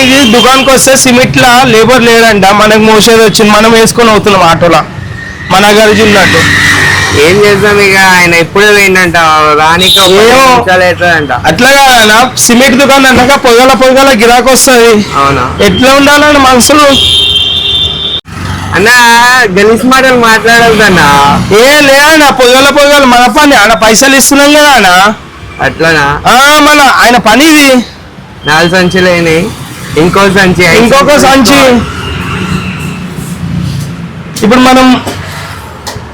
మోయడానికి దుకాణంకి వస్తే సిమెంట్ లా లేబర్ లేడంట, మనకు మోసేది వచ్చింది, మనం వేసుకొని అవుతున్నాం ఆటోలా మన గరిజి ఉన్నట్టు. ఏం చేద్దాం ఇక, ఆయన ఎప్పుడే పోయిందంట రానికి అంట. అట్లా కాదన్నా, సిమెంట్ దుకాణం అంటాక పొగల గిరాకు వస్తుంది. అవునా, ఎట్లా ఉండాలని మనసులు అన్న గలీజ్ మాటలు మాట్లాడద్దన్నా. ఏ లేదన్నా, పొగల మన పని ఆడ పైసలు ఇస్తున్నాం కదా అన్న. అట్లానా? మన ఆయన పని ఇది. 4 సంచులేని ఇంకొక సంచి. ఇప్పుడు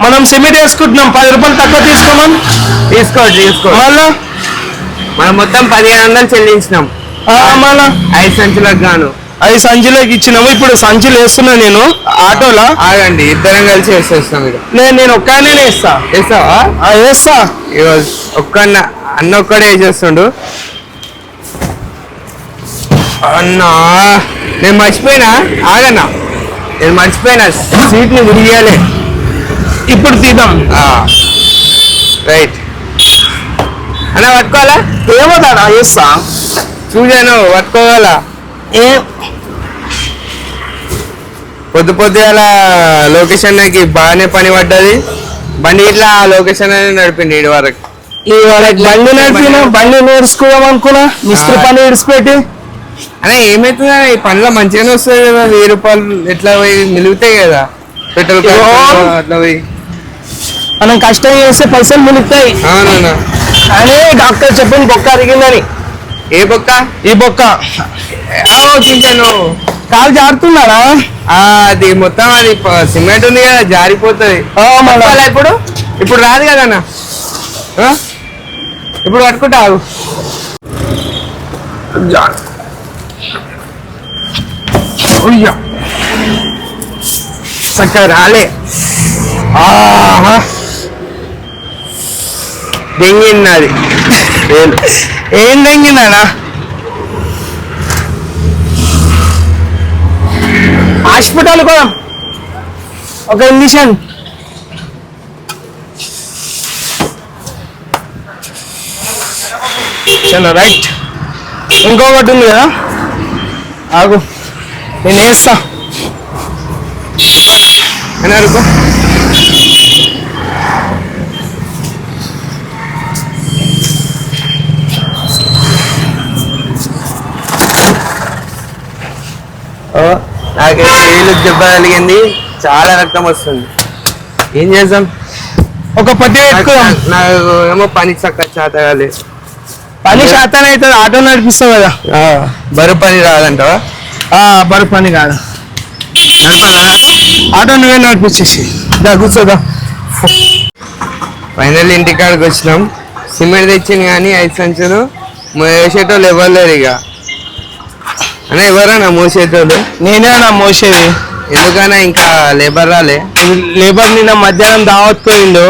మనం సిమెంట్ వేసుకుంటున్నాం, 10 రూపాయలు తక్కువ తీసుకో మళ్ళా మనం మొత్తం 1500 చెల్లించినాం. మళ్ళా 5 సంచులకు గాను 5 సంచులకు ఇచ్చినాము. ఇప్పుడు సంచులు వేస్తున్నా నేను ఆటోలా. ఆగండి, ఇద్దరం కలిసి వేసేస్తాం. నేను ఒక్కనే వేస్తావా? వేస్తా. ఈరోజు అన్న ఒక్కడే వేసేస్తుండు. అన్నా నేను మర్చిపోయినా, ఆగన్నా నేను మర్చిపోయినా, సీట్ని విడియాలి. ఇప్పుడు తీద్దాం. రైట్ అన్న, పట్టుకోవాలా? ఏమవుతాడా? వేస్తా. చూసాను, పట్టుకోవాలా? పొద్దుగాల లొకేషన్ నాకు బాగానే పని పడ్డది. బండి ఇట్లా లొకేషన్ అనేది నడిపింది ఇటు వరకు. బండి నేర్చుకోదాం అనుకున్నా, మిస్త్రి పని ఇడిచిపెట్టి. అదే ఏమైతుందా, ఈ పనిలో మంచిగానే వస్తుంది కదా. 1000 రూపాయలు ఎట్లా పోయి మిలుగుతాయి కదా, పెట్రోల్ అట్లా పోయి. మనం కష్టం చేస్తే పైసలు మిలుగుతాయి. అవునన్నా, అదే డాక్టర్ చెప్పింది, బొక్క అరిగిందని. ఏ బొక్క? ఈ బొక్క. చూసాను, కాలు జారుతున్నాడా? అది మొత్తం అది సిమెంట్ ఉంది కదా, జారిపోతుంది. ఇప్పుడు రాదు కదన్న, ఇప్పుడు పట్టుకుంటావు. చక్కగా రాలే. దెంగిన్నది. ఏం దెంగిందా? హాస్పిటల్ కూడా ఒక ఇంజక్షన్. చలో రైట్. ఇంకొకటి ఉంది కదా, ఆగు నేను వేస్తా. అనుకో నాకు చేతులకు దెబ్బ కలిగింది, చాలా రక్తం వస్తుంది. ఏం చేద్దాం? ఒక పట్టి పెట్టుకోదాం. నాకు ఏమో పని చక్కగా చేత కాలేదు. పని శాతం అవుతుంది, ఆటో నడిపిస్తావు కదా. బరువు పని రాదంటావా? బరువు పని కాదు, ఆటో నువ్వే నడిపించేసి కూర్చోదా. ఫైనల్ ఇంటికాడికి వచ్చినాం. సిమెంట్ తెచ్చింది కానీ 5 సంచులు మోసేటోళ్ళు ఎవరు లేరు. ఇక అన్న ఎవరన్నా మోసేటోళ్ళు? నేనే అన్న మోసేది. ఎందుకన్నా ఇంకా లేబర్ రాలే? లేబర్ నిన్న మధ్యాహ్నం దావత్ పోయిండు,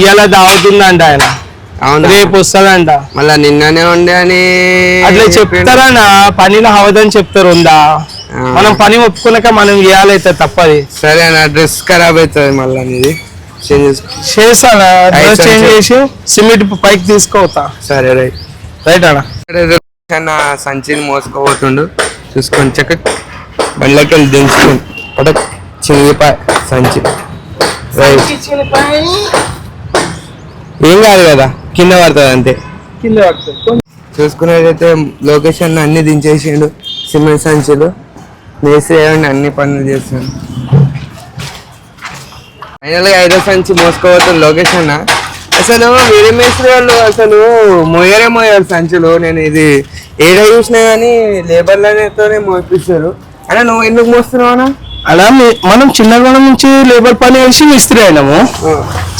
ఇవాళ దావత్ ఉందంట ఆయన. అవును, రేపు వస్తాడంట. మళ్ళా నిన్ననే ఉండే అని అట్లా చెప్తారన్నా, పనిలో అవదని చెప్తారు. ఉందా, మనం పని ఒప్పుకున్నాక మనం చేయాలైతే తప్పది. సరే అన్న, డ్రెస్ ఖరాబ్ అవుతుంది, మళ్ళీ ఇది చేస్తానా? డ్రెస్ చేంజ్ చేసి సిమెంట్ పైకి తీసుకోవతా. సరే రైట్ అన్న. సంచిని మోసుకోబోతుండు, చూసుకొని చక్క బండ్లకి వెళ్ళి దించుకొని పటక్ చినిగిపాయ సంచి. ఏం కాదు కదా, కింద పడుతుంది అంతే. కింద పడుతుంది. చూసుకునేటైతే లొకేషన్ అన్ని దించేసిండు. సిమెంట్ సంచులు మేసి అన్ని పనులు చేస్తాడు. ఫైనల్గా 5వ సంచి మోసుకోబోతుంది లొకేషన్. అసలు వేరే మేస్త్రి వాళ్ళు అసలు మోయరు సంచులు. నేను ఇది ఏడ చూసినా కానీ లేబర్లతోనే మోపిస్తారు. అలా నువ్వు ఎందుకు మోస్తున్నావు అన్న? అలా మనం చిన్నగూడెం నుంచి లేబర్ పని వేసి మిస్త్రి అయినాము,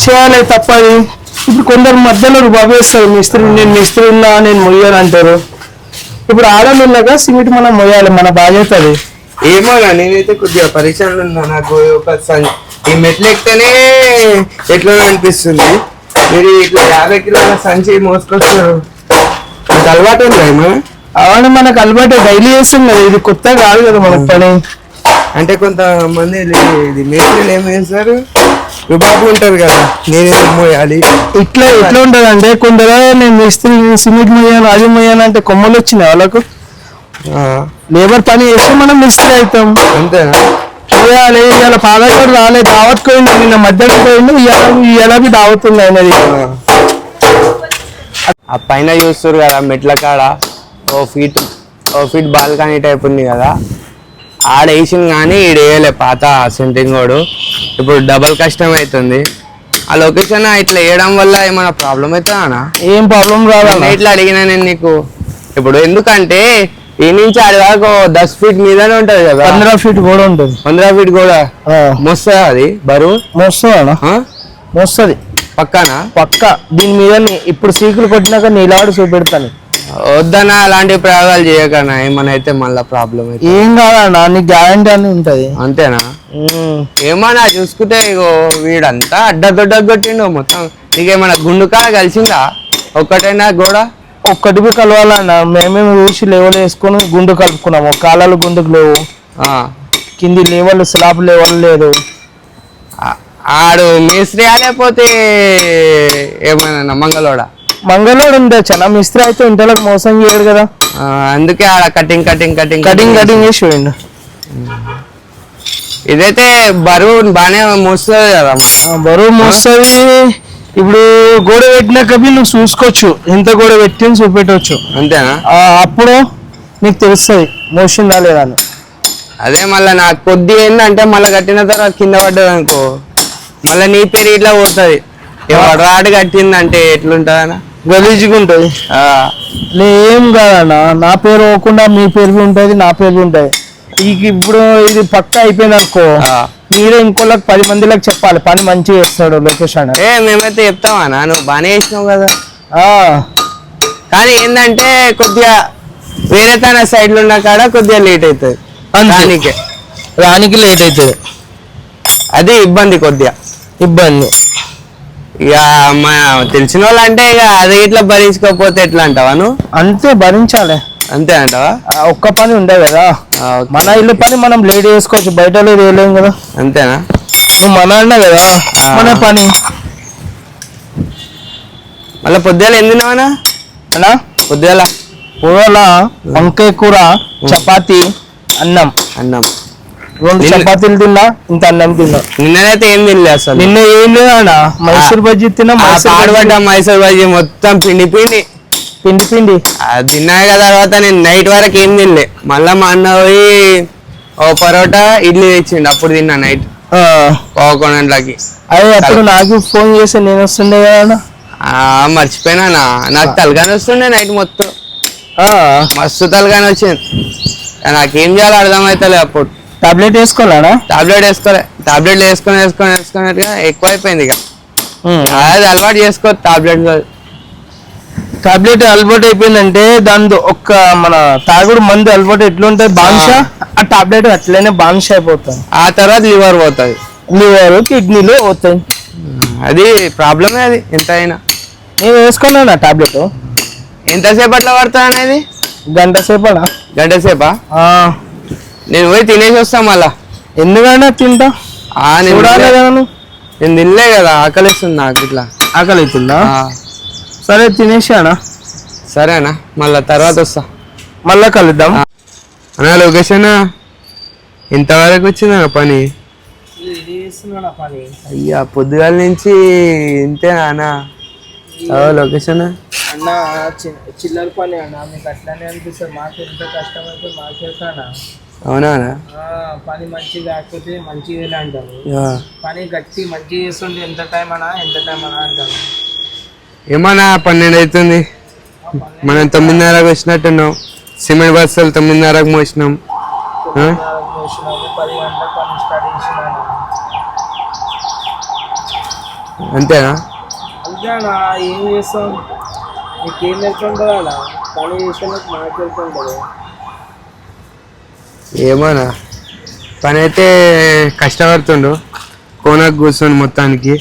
చేయాలి తప్పది. ఇప్పుడు కొందరు మధ్యలో బాబేస్తారు, నేను మిస్త్రి ఉన్నా, నేను మొయ్యాలి అంటారు. ఇప్పుడు ఆడలు ఉన్నాక సిమెంట్ మనం మొయ్యాలి, మన బాధ్యత అది. ఏమో నేనైతే కొద్దిగా పరీక్షలు ఉన్నా. నాకు ఒక ఈ మెట్లు ఎక్కితేనే ఎట్లా అనిపిస్తుంది. మీరు ఇట్లా 50 కిలోల సంచి మోసుకొస్తారు, మనకు అలవాటు ఉందా? అవును, మనకు అలవాటు, డైలీ చేస్తాం కదా, ఇది కొత్త కాదు కదా మనకు పని. అంటే కొంతమంది ఇది మేస్త్రీలు ఏం చేస్తారు, రుబాబు ఉంటారు కదా, నేను మోయాలి ఇట్లా ఉంటది. అంటే కొందరు నేను మిస్త్రి సిమెంట్ మొయ్యాను, అది మొయ్యాను అంటే కొమ్మలు వచ్చినాయి వాళ్ళకు. లేబర్ పని చేస్తే మనం మిస్త్రీ అవుతాం. అంతేనా? చేయాలి. ఇవాళ పాదాలు కూడా రాలేదు, దావత్ పోయింది, నిన్న మధ్యాహ్నం పోయింది, ఇవాళ దావత్ ఉంది అనేది. ఆ పైన చూస్తారు కదా మెట్ల కాడ ఓ ఫీట్ బాల్కనీ టైప్ ఉంది కదా, ఆడ వేసింది కానీ ఈడ వేయలే పాత సెంట్రింగ్ వాడు. ఇప్పుడు డబల్ కష్టం అవుతుంది. ఆ లొకేషన్ ఇట్లా వేయడం వల్ల ఏమైనా ప్రాబ్లం అవుతుందా? ఏం ప్రాబ్లం రాదా? ఇట్లా అడిగినా నేను నీకు. ఇప్పుడు ఎందుకంటే ఈ నుంచి ఆడి వరకు 10 ఫీట్ మీదనే ఉంటది కదా. 15 ఫీట్ కూడా ఉంటుంది. 15 ఫీట్ కూడా మోస్తుందా అది బరువు? మోస్తుంది పక్క. దీని మీద ఇప్పుడు సీకులు కొట్టినాక నీలాడు చూపెడతాను. వద్దన్నా అలాంటి ప్రయోగాలు చేయకన్నా, ఏమన్నా అయితే మళ్ళీ ప్రాబ్లం అయితే. ఏం కాదన్నా, నీకు గ్యారంటీ అని ఉంటది. అంతేనా? ఏమన్నా చూసుకుంటే ఇగో వీడంతా అడ్డదొడ్డ కొట్టిండు మొత్తం. నీకేమన్నా గుండుకాడ కలిసిందా ఒక్కటైనా గోడ? ఒక్కటికి కలవాలన్నా, మేమేమి ఊసి లెవెల్ వేసుకొని గుండు కలుపుకున్నాము. కాలాలు గుండుకు లేవు, కింది లెవెల్ స్లాబ్ లెవెల్ లేదు. ఆడు మేస్త్రీ లేకపోతే ఏమైనా మంగళోడు ఉండే చాలా మిస్త్రీ అయితే ఇంటర్లకు మోసం చేయడు కదా, అందుకే ఆడ కటింగ్ చేసి పోయిండు. ఇదైతే బరువు బాగానే మోస్తుంది కదా. బరువు మోస్తుంది. ఇప్పుడు గోడ పెట్టినాక నువ్వు చూసుకోవచ్చు, ఎంత గోడ పెట్టి చూపెట్టవచ్చు. అంతేనా? అప్పుడు నీకు తెలుస్తుంది మోసిందా లేదా అని. అదే మళ్ళీ నాకు కొద్దిగా ఏంటంటే మళ్ళీ కట్టిన తర్వాత కింద పడ్డది అనుకో, మళ్ళీ నీ పేరు ఇట్లా పోతుంది. రాడ్ కట్టిందంటే ఎట్లుంటదన్నా? గలీజ్గా ఉంటుంది. ఏం కాదన్నా, నా పేరు పోకుండా మీ పేరు ఉంటుంది, నా పేరు ఉంటుంది. ఇప్పుడు ఇది పక్క అయిపోయింది అనుకో, మీరే ఇంకోళ్ళకి 10 మందిలకు చెప్పాలి పని మంచిగా చేస్తాడు లొకేషన్. మేమైతే చెప్తామన్నా, నువ్వు బాగానే చేసినావు కదా. కానీ ఏంటంటే కొద్దిగా వేరే తన సైడ్లో ఉన్న కాడ కొద్దిగా లేట్ అవుతుంది రానికి లేట్ అవుతుంది. అది ఇబ్బంది, కొద్దిగా ఇబ్బంది. ఇక మా తెలిసిన వాళ్ళు అంటే ఇక అది ఇట్లా భరించుకోకపోతే ఎట్లా అంటావా నువ్వు? అంతే, భరించాలి. అంతే అంటావా? ఒక్క పని ఉండదు కదా, మన ఇల్లు పని మనం లేట్ చేసుకోవచ్చు, బయట లేదు వేయలేము కదా. అంతేనా? నువ్వు మన అన్నా కదా మన పని. మళ్ళీ పొద్దుగాల ఏం తిన్నావనా? పొద్దుగాల వంకాయ కూర, చపాతి, అన్నం. 2 చపాతీలు తిన్నా, ఇంత అన్నం తిన్నా. నిన్నైతే ఏం తినలే అసలు. నిన్న ఏం లేదా, మైసూర్ బజ్జీ తిన్నా. మైసూర్ బజ్జీ మొత్తం పిండి తిన్నాయి కదా. తర్వాత నేను నైట్ వరకు ఏం తినలే. మళ్ళా మా అన్న పోయి ఓ పరోటా ఇడ్లీ తెచ్చిండు, అప్పుడు తిన్నా నైట్ 11 గంటలకి. అదే అప్పుడు నాకు ఫోన్ చేస్తే నేను వస్తుండే కదా. మర్చిపోయినా, నాకు తలకాని వస్తుండే నైట్ మొత్తం. మస్తు తలకాని వచ్చింది, నాకేం చేయాలో అర్థమవుతలే. అప్పుడు టాబ్లెట్ వేసుకోవాలా? టాబ్లెట్లు వేసుకొని ఎక్కువ అయిపోయింది. ఇక అది అలవాటు చేసుకో. టాబ్లెట్ అలవాటు అయిపోయిందంటే దాని ఒక్క మన తాగుడు మందు అలవాటు ఎట్లుంటది బాన్ష, ఆ టాబ్లెట్ అట్లనే బాన్ష అయిపోతుంది. ఆ తర్వాత లివర్ పోతుంది, లివర్ కిడ్నీలు పోతాయి. అది ప్రాబ్లమే. అది ఎంత అయినా నేను వేసుకున్నా టాబ్లెట్. ఎంతసేపట్లో పడతా అనేది? గంట సేపా? నేను పోయి తినేసి వస్తా మళ్ళా. ఎందుకన్నా తింటా? నేను తినలే కదా, ఆకలిస్తుంది నాకు. ఇట్లా ఆకలి అవుతుందా? సరే తినేసానా? సరేనా, మళ్ళా తర్వాత వస్తా. మళ్ళా కలుద్దాం అన్నా. లొకేషన్ ఇంతవరకు వచ్చిందా పని? అయ్యా పొద్దుగాల నుంచి ఇంతేనా అన్నా లొకేషన్? అన్నా చిల్లర పని అన్నా, మీకు అట్లానే అనిపిస్తుంది. మాకు ఎంత కష్టం అయితే మాకేనా. అవునా? పని మంచిగా కాకపోతే మంచిగా అంటారు, పని గట్టి మంచిగా చేస్తుంటే ఎంత టైం అన్నా అంటారు. ఏమన్నా 12 అవుతుంది, మనం 9:30కు వచ్చినట్టున్నాం. సిమెంట్ బస్సులు 9:30కు మోసినాం. 10 గంటలకు పని స్టార్ట్ చేసినా. అంతేనా? అంతేనా? ఏం చేస్తాం, నీకేం వెళ్తుంటుంది అలా పని చేసేందుకు మాకు వెళ్తుంటుంది. ఏమోనా, పని అయితే కష్టపడుతుండు కోనకు కూర్చొని మొత్తానికి.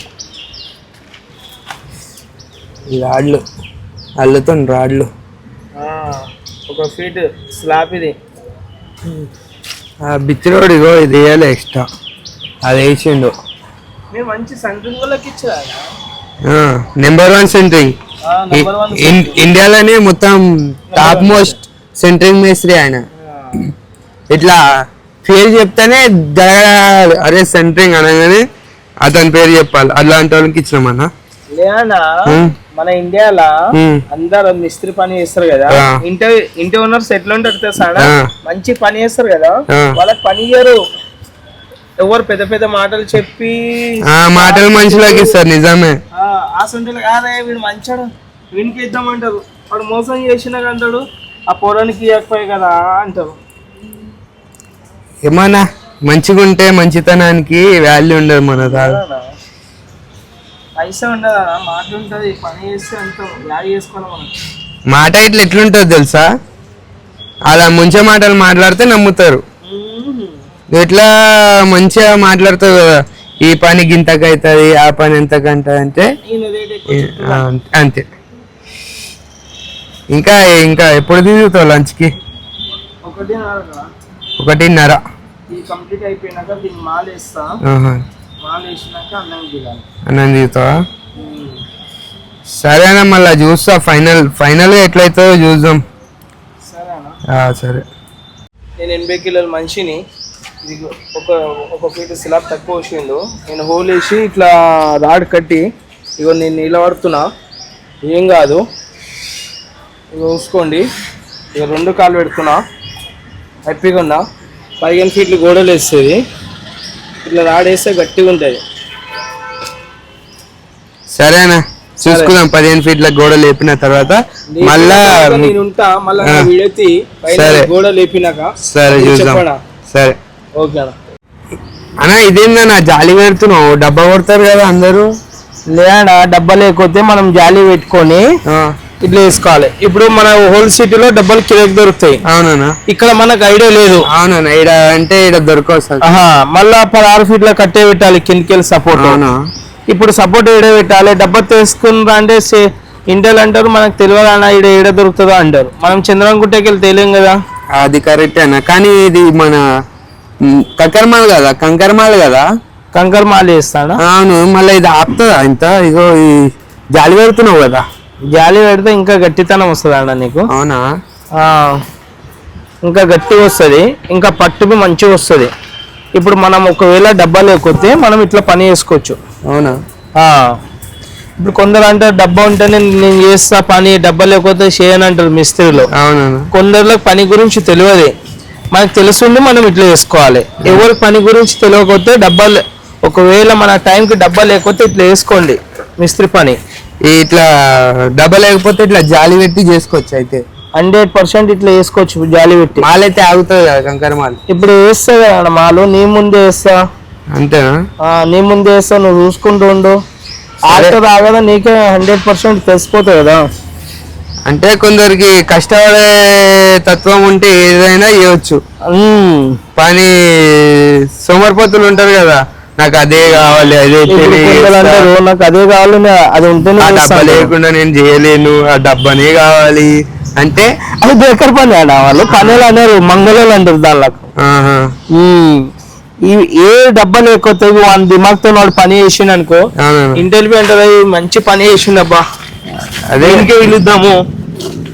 రాడ్లు అల్లుతుండు, రాడ్లు 1 ఫీట్ స్లాబ్. ఇది బిచ్చిరోడ్ ఇగో ఇది వేయాలి ఎక్స్ట్రా, అది వేసిండు. మీరు మంచి సెంట్రింగ్ వాళ్ళకి ఇచ్చారా? నెంబర్ 1 సెంట్రింగ్ ఇండియాలోనే మొత్తం సెంట్రింగ్ మేస్త్రి ఆయన. ఇట్లా పేరు చెప్తానే అరే సెంట్రింగ్ అనగానే అతని పేరు చెప్పాలి. అలాంటి వాళ్ళకి ఇచ్చినామన్నా. లేనా మన ఇండియాలో అందరు మిస్త్రీ పని చేస్తారు కదా, ఇంటి ఓనర్స్ ఎట్లా ఉంటారు తెలుసా, మంచి పని చేస్తారు కదా, వాళ్ళకి పని చేయరు. ఎవరు పెద్ద పెద్ద మాటలు చెప్పి మాటలు మనుషులకి ఇస్తారు. నిజమే. అసలు కాదే వీడు మంచాడు, వీనికి ఇద్దామంటారు. వాడు మోసం చేసినాక అంటాడు ఆ పొరానికి ఇవ్వకపోయి కదా అంటారు. ఏమన్నా మంచిగా ఉంటే మంచితనానికి వాల్యూ ఉండదు. మన పైసా ఉండదా, మాట ఉంటది, పని చేస్తే అంత వాల్యూ చేసుకోవాలి మనం. మాట ఇట్లా ఎట్లుంటుంది తెలుసా, అలా ముంచే మాటలు మాట్లాడితే నమ్ముతారు. ఎట్లా మంచిగా మాట్లాడుతావు కదా, ఈ పని గింతకు అవుతుంది, ఆ పని ఎంతకంట అంటే అంతే. ఇంకా ఇంకా ఎప్పుడు తిరుగుతావు లంచ్కి? 1:30. కంప్లీట్ అయిపోయినాక దీన్ని మాలేస్తా, మాలేసినాక అన్నం దిగుతావా? సరేనా, మళ్ళీ చూస్తా. ఫైనల్ ఎట్లయితుందో చూద్దాం. సరే. నేను 80 కిలోల మనిషిని, ఇది ఒక ఫీట్ స్లాబ్ తక్కువ వచ్చిండు. నేను హోల్ వేసి ఇట్లా రాడ్ కట్టి ఇగో నేను నిలబడుతున్నా, ఏం కాదు. ఇక చూసుకోండి, ఇక 2 కాళ్ళు పెడుతున్నా, హ్యాపీగా ఉన్నా. 15 ఫీట్లు గోడలు వేస్తుంది, ఇట్లా రాడ్ వేస్తే గట్టిగా ఉంటుంది. సరేనా, చూసుకుందాం. 15 ఫీట్ల గోడ లేపిన తర్వాత మళ్ళా నేను ఉంటా, మళ్ళీ వీడియో గోడ లేపినాక. సరే చూద్దాం. సరే ఓకే అన్న. ఇదేందన్నా జాలి పెడుతున్నావు? డబ్బా కొడతారు కదా అందరూ. లేదా డబ్బా లేకపోతే మనం జాలి పెట్టుకొని ఇట్లా వేసుకోవాలి. ఇప్పుడు మన హోల్ సిటీలో డబ్బాలు కిలోకి దొరుకుతాయి. అవునా? ఇక్కడ మనకు ఐడియా లేదు. అవునా? ఈడ అంటే ఈడ దొరకవు. మళ్ళా 16 ఫీట్ల కట్టే పెట్టాలి కిందకి సపోర్ట్. ఇప్పుడు సపోర్ట్ ఏడ పెట్టాలి. డబ్బా తీసుకున్నా అంటే ఇంటెల్ అంటారు, మనకు తెలియదు అన్న ఈడ ఏడ దొరుకుతుందో అంటారు. మనం చంద్రంగుట్టకి వెళ్ళి తెలియం కదా. అది కరెక్ట్ అన్న, కానీ ఇది మన కంకరమాల కదా. కంకరమాల వేస్తాడా? అవును. మళ్ళీ ఇది ఆపుతుందా ఇంత? ఇగో ఈ జాలి పెడుతున్నావు కదా, జాలి పెడితే ఇంకా గట్టితనం వస్తుంది అన్న నీకు. అవునా? ఇంకా గట్టిగా వస్తుంది, ఇంకా పట్టుకు మంచిగా వస్తుంది. ఇప్పుడు మనం ఒకవేళ డబ్బా లేకపోతే మనం ఇట్లా పని చేసుకోవచ్చు. అవునా? ఇప్పుడు కొందరు అంటారు డబ్బా ఉంటే నేను చేస్తా పని, డబ్బా లేకపోతే చేయను అంటారు మిస్త్రీలో. అవునా? కొందరిలో పని గురించి తెలియదు, మనకు తెలుసుండి మనం ఇట్లా చేసుకోవాలి. ఎవరి పని గురించి తెలియకపోతే డబ్బాలు, ఒకవేళ మన టైంకి డబ్బా లేకపోతే ఇట్లా వేసుకోండి మిస్త్రీ పని. ఇట్లా డబ్బా లేకపోతే ఇట్లా జాలి పెట్టి చేసుకోవచ్చు. అయితే 100% ఇట్లా వేసుకోవచ్చు జాలి పెట్టి. మాలైతే ఆగుతుంది కదా కంకర మాల. ఇప్పుడు వేస్తా కదా మాలు, నీ ముందే వేస్తా. అంతేనా? నీ ముందే వేస్తా, నువ్వు చూసుకుంటూ ఉండు. ఆల్టర్ ఆగదా నీకే 100% తెలిసిపోతుంది కదా. అంటే కొందరికి కష్టపడే తత్వం ఉంటే ఏదైనా చేయవచ్చు. పని సోమరిపోతులు ఉంటారు కదా, నాకు అదే కావాలి, నాకు అదే కావాలి, అది ఉంటేనే. ఆ డబ్బా లేకుండా నేను చేయలేను, ఆ డబ్బానే కావాలి అంటే అది బేకర్ పని ఆడ. వాళ్ళు పనులు అన్నారు, మంగళలు అంటారు దానిలో. ఏ డబ్బా లేకపోతే వాడి దిమాగ్తో వాడు పని చేసిండు అనుకో, ఇంటర్వ్యూ అంటారు మంచి పని చేసిండు అబ్బా, అదేంకే పిలుద్దాము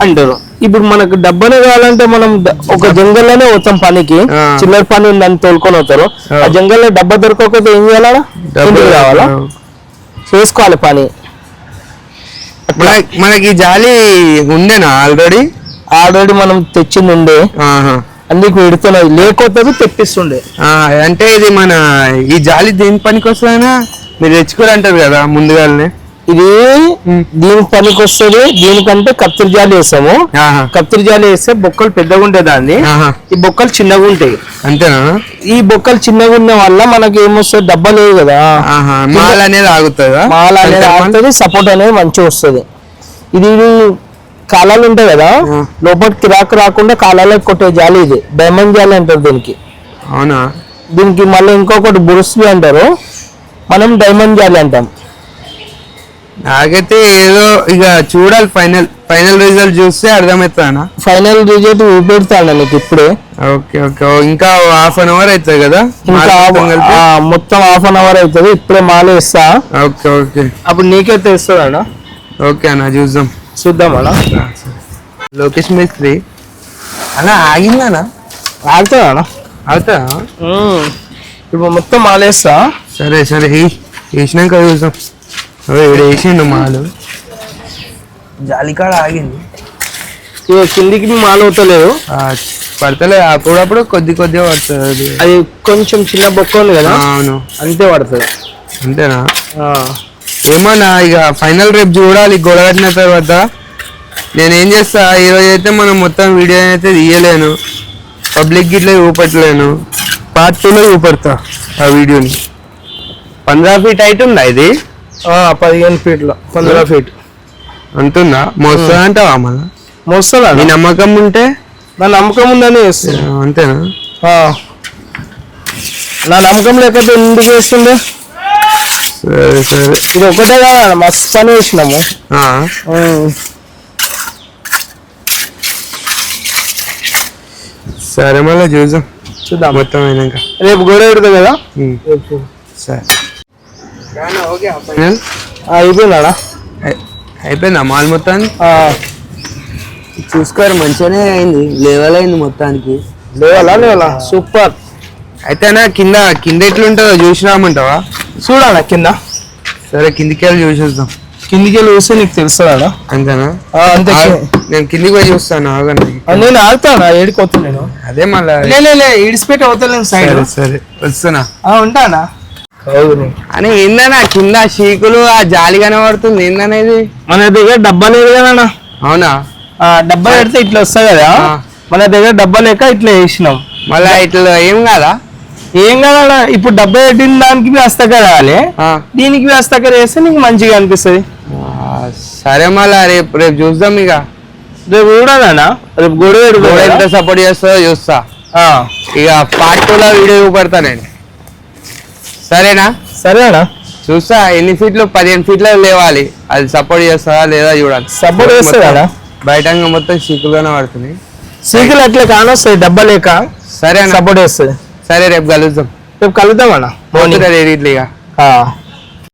అంటారు. ఇప్పుడు మనకు డబ్బానే కావాలంటే మనం ఒక జంగల్లోనే పోతాం పనికి, చిల్లర పని ఉందని తోలుకొని పోతారు. ఆ జంగల్లో డబ్బా దొరకకపోతే ఏం చేయాలా? కావాలా చేసుకోవాలి పని. మనకి జాలి ఉండేనా? ఆల్రెడీ మనం తెచ్చింది ఉండే, అందుకు పెడుతున్నది. లేకపోతే తెప్పిస్తుండే. అంటే ఇది మన ఈ జాలి దేని పనికి వస్తుందనా? మీరు తెచ్చుకోరంటారు కదా ముందుగానే. ఇది దీనికి పనికి వస్తుంది. దీనికంటే కత్తిరి జాలి వేస్తాము. కత్తిరి జాలి వేస్తే బొక్కలు పెద్దగా ఉంటాయి దాన్ని, ఈ బొక్కలు చిన్నగా ఉంటాయి. అంతేనా? ఈ బొక్కలు చిన్నగా ఉన్న వల్ల మనకి ఏమొస్తుంది, డబ్బా లేదు కదా, మాల్ అనేది ఆగుతుంది, సపోర్ట్ అనేది మంచిగా వస్తుంది. ఇది కాలాలు ఉంటాయి కదా, లోపల కిరాకు రాకుండా కాలాలకు కొట్టే జాలి ఇది. డైమండ్ జాలి అంటారు దీనికి. అవునా? దీనికి మళ్ళీ ఇంకొకటి బురుస్వి అంటారు, మనం డైమండ్ జాలి అంటాం. నాకైతే ఏదో ఇక చూడాలి, ఫైనల్ రిజల్ట్ చూస్తే అర్థమవుతానా? ఫైనల్ రిజల్ట్ చూపెడతాను నీకు ఇప్పుడే. ఓకే ఇంకా హాఫ్ అన్ అవర్ అవుతుంది కదా, మొత్తం హాఫ్ అన్ అవర్ అవుతుంది. ఇప్పుడే మాల ఇస్తా. ఓకే అప్పుడు నీకే తెలుస్తుంది అన్న. ఓకే అన్న, చూద్దాం అన్న. లోకేష్ మేస్త్రి అలా ఆగిందనా? ఆగుతుందా? అవుతా. ఇప్పుడు మొత్తం మాలేస్తా. సరే సరే వేసినాక చూసాం. ఇక్కడ వేసిండు మాలు, జాలికాడ ఆగింది. ఇక కిందికి మాల అవుతలేదు, పడతలేదు. అప్పుడప్పుడు కొద్దిగా పడుతుంది. అది కొంచెం చిన్న బొక్క ఉంది కదా. అవును, అంతే పడుతుంది. అంతేనా? ఏమన్నా ఇక ఫైనల్ రేపు చూడాలి. గొడవ కట్టిన తర్వాత నేనేం చేస్తా, ఈరోజు అయితే మనం మొత్తం వీడియో అయితే తీయలేను, పబ్లిక్ గిట్లా చూపట్లేను. పార్ట్ 2లో చూపెడతా ఆ వీడియోని. 15 ఫీట్ హైట్ ఉందా ఇది? 15 ఫీట్లో 15 ఫీట్ అంటుందా? మోస్తుందా అంటావా? మళ్ళా మోస్తుందా? నీ నమ్మకం ఉంటే. నా నమ్మకం ఉందని వేస్తుంది. అంతేనా? నా నమ్మకం లేకపోతే ఎందుకు వేస్తుండే? సరే సరే, ఇది ఒకటే కదా, మస్తు పని వేసినాము. సరే మళ్ళీ చూద్దాం మొత్తం అయినాక. రేపు గొడవ పెడతా కదా. సరే ఓకే. ఫైనల్ అయిపోయిందా? అయిపోయిందా మాల్ మొత్తాన్ని? చూసుకోరు, మంచిగానే అయింది. లెవెల్ అయింది మొత్తానికి. లేవాలా సూపర్. అయితేనా కింద ఎట్లుంటుందో చూసి రామంటావా? చూడాలా కింద? సరే కిందికి వెళ్ళి చూసేద్దాం. కిందికి వెళ్ళి చూస్తే నీకు తెలుస్తుందా? అంతేనా? అంతే. నేను కిందికి పోయి చూస్తాను. ఆగండి, నేను ఆగుతానా? ఏడిపోతా నేను. అదే మళ్ళీ ఇడిసిపెట్టి అవుతాను సైడ్. సరే వస్తున్నా. ఉంటానా? అని ఏందన్నా కింద షీకులు, ఆ జాలి కనబడుతుంది. ఏందనేది మన దగ్గర డబ్బా లేదు కదా. అవునా? డబ్బా పెడితే ఇట్లా వస్తాయి కదా. మన దగ్గర డబ్బా లేక ఇట్లా వేసినాం. మళ్ళా ఇట్లా ఏం కాదా? ఏం కదా, ఇప్పుడు డబ్బా పెట్టిన దానికి హస్తకర రావాలి, దీనికి హస్తకర వేస్తే నీకు మంచిగా అనిపిస్తుంది. సరే మళ్ళా రేపు చూద్దాం. ఇక రేపు చూడాలన్నా, రేపు గొడవ ఎంత సపోర్ట్ చేస్తుందో చూస్తా. ఇక పార్ట్ 2లో వీడియో చూపెడతా నేను. సరేనా? సరేనా? చూస్తా ఎన్ని ఫీట్లు, 15 ఫీట్లో లేవాలి. అది సపోర్ట్ చేస్తా లేదా చూడాలి. సపోర్ట్ చేస్తా. బయట మొత్తం సీకులుగానే పడుతుంది. సీకులు అట్లా కానొస్తాయి డబ్బా లేక. సరే సపోర్ట్ చేస్తుంది. సరే రేపు కలుద్దాం. రేపు కలుద్దాం అన్న. ఇట్లా